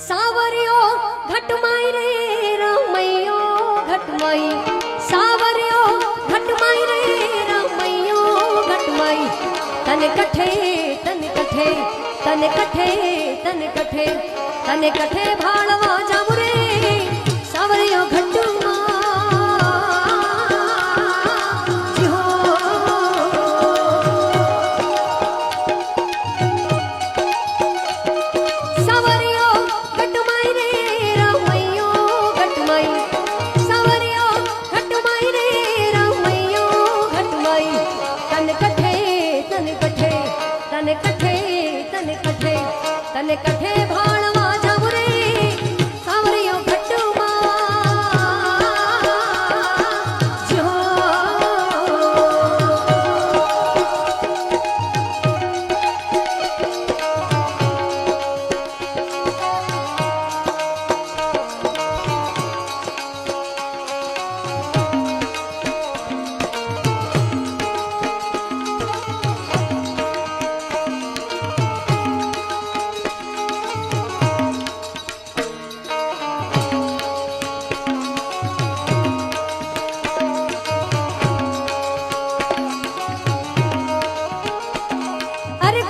सावरियो घटमाई रे रमैयो घटमाई सावरियो घटमाई रे रमैयो घटमाई तन कठे तन कठे तन कठे तन कठे तन कठे भाड़वा जाऊ रे सावरियो घटमा तने कठे भाड़वा जाऊ रे सावरियो घटमा जो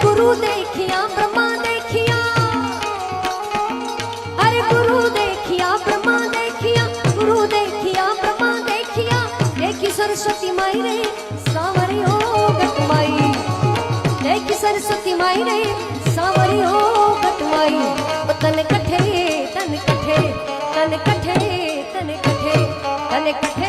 गुरु देखिया ब्रह्मा देखिया अरे गुरु देखिया ब्रह्मा देखिया गुरु देखिया ब्रह्मा देखिया देखी सरस्वती माई रे सावरियो घटमाई देखी सरस्वती माई रे सावरियो घटमाई तन कठे तन कठे तन कठे तन कठे तन कठे